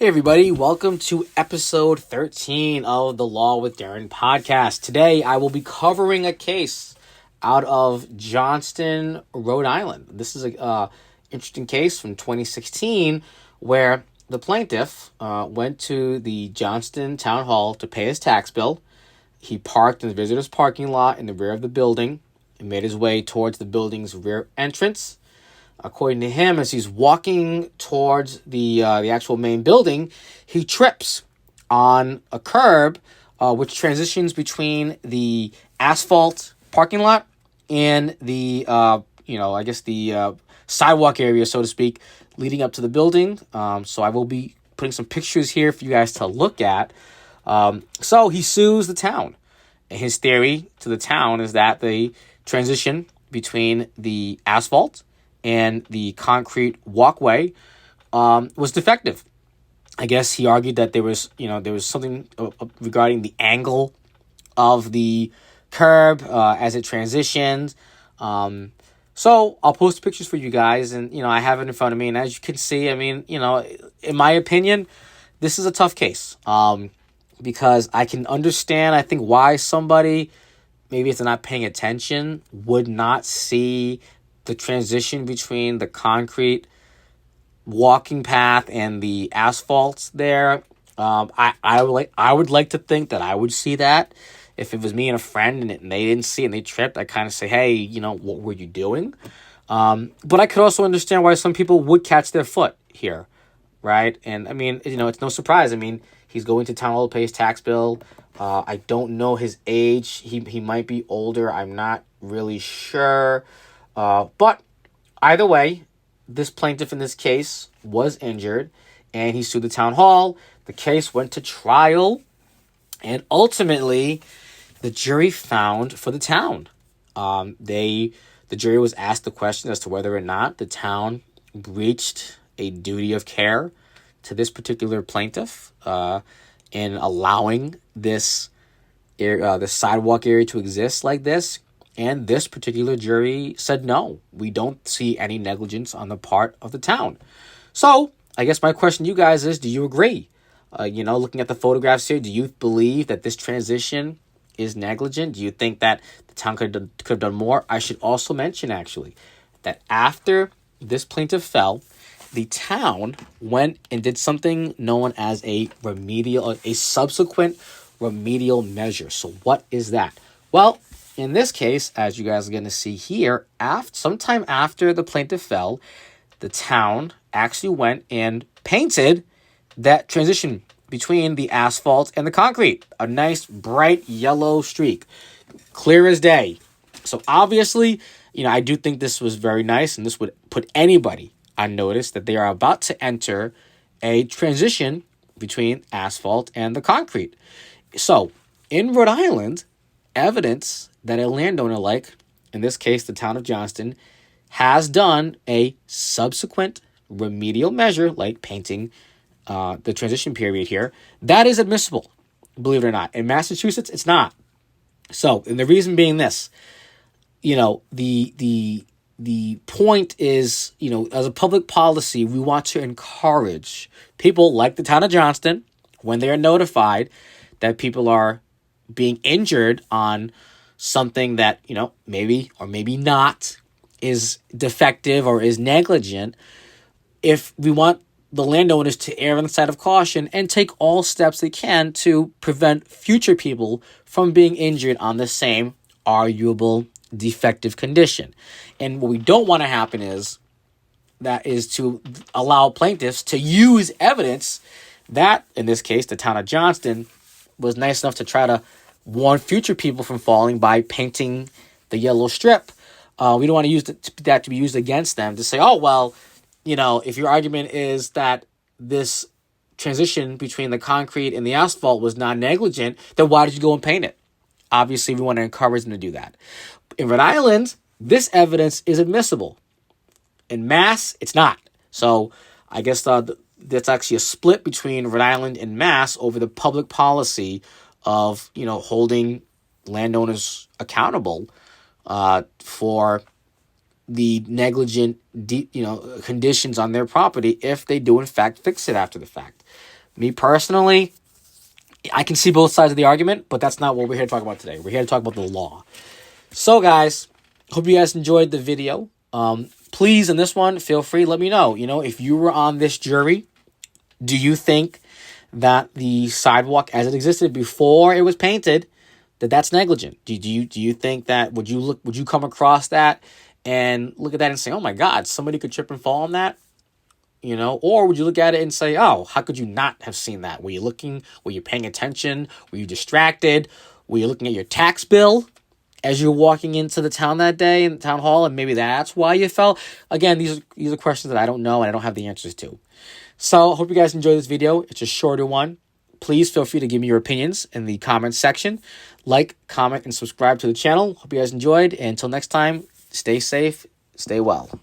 Hey everybody, welcome to episode 13 of the Law with Darren podcast. Today I will be covering a case out of Johnston, Rhode Island. This is a interesting case from 2016 where the plaintiff went to the Johnston town hall to pay his tax bill. He parked in the visitor's parking lot in the rear of the building and made his way towards the building's rear entrance. According to him, as he's walking towards the actual main building, he trips on a curb, which transitions between the asphalt parking lot and the sidewalk area, so to speak, leading up to the building. So I will be putting some pictures here for you guys to look at. So he sues the town. And his theory to the town is that the transition between the asphalt and the concrete walkway was defective. I guess he argued that there was something regarding the angle of the curb as it transitioned. So I'll post pictures for you guys, and I have it in front of me. And as you can see, in my opinion, this is a tough case because I can understand, I think, why somebody, maybe if they're not paying attention, would not see the transition between the concrete walking path and the asphalt there. I would like to think that I would see that. If it was me and a friend and they didn't see it and they tripped, I kind of say, hey, what were you doing? But I could also understand why some people would catch their foot here, right? And it's no surprise. He's going to town hall to pay his tax bill. I don't know his age. He might be older. I'm not really sure. But either way, this plaintiff in this case was injured and he sued the town hall. The case went to trial and ultimately the jury found for the town. The jury was asked the question as to whether or not the town breached a duty of care to this particular plaintiff in allowing this sidewalk area to exist like this. And this particular jury said, no, we don't see any negligence on the part of the town. So I guess my question to you guys is, do you agree? Looking at the photographs here, do you believe that this transition is negligent? Do you think that the town could have done more? I should also mention, actually, that after this plaintiff fell, the town went and did something known as a subsequent remedial measure. So what is that? Well, in this case, as you guys are going to see here, sometime after the plaintiff fell, the town actually went and painted that transition between the asphalt and the concrete. A nice, bright yellow streak. Clear as day. So obviously, I do think this was very nice, and this would put anybody on notice that they are about to enter a transition between asphalt and the concrete. So, in Rhode Island, evidence that a landowner, like in this case the town of Johnston, has done a subsequent remedial measure, like painting the transition period here, that is admissible, believe it or not. In Massachusetts, it's not. So, and the reason being this, the point is, as a public policy, we want to encourage people like the town of Johnston, when they are notified that people are being injured on something that, maybe or maybe not is defective or is negligent, if we want the landowners to err on the side of caution and take all steps they can to prevent future people from being injured on the same arguable defective condition. And what we don't want to happen is to allow plaintiffs to use evidence that, in this case, the town of Johnston was nice enough to try to warn future people from falling by painting the yellow strip. We don't want to use that to be used against them to say, oh, well, if your argument is that this transition between the concrete and the asphalt was not negligent, then why did you go and paint it? Obviously, we want to encourage them to do that. In Rhode Island, this evidence is admissible. In Mass, it's not. So I guess that's actually a split between Rhode Island and Mass over the public policy of, holding landowners accountable for the negligent, conditions on their property if they do in fact fix it after the fact. Me personally, I can see both sides of the argument, but that's not what we're here to talk about today. We're here to talk about the law. So, guys, hope you guys enjoyed the video. Please, in this one, feel free, let me know. If you were on this jury, do you think that the sidewalk as it existed before it was painted, that's negligent? Do you think that, would you come across that and look at that and say, oh my God, somebody could trip and fall on that? Or would you look at it and say, oh, how could you not have seen that? Were you paying attention? Were you distracted? Were you looking at your tax bill as you're walking into the town that day in the town hall, and maybe that's why you fell? Again, these are questions that I don't know and I don't have the answers to. So I hope you guys enjoyed this video. It's a shorter one. Please feel free to give me your opinions in the comments section. Like, comment, and subscribe to the channel. Hope you guys enjoyed. And until next time, stay safe, stay well.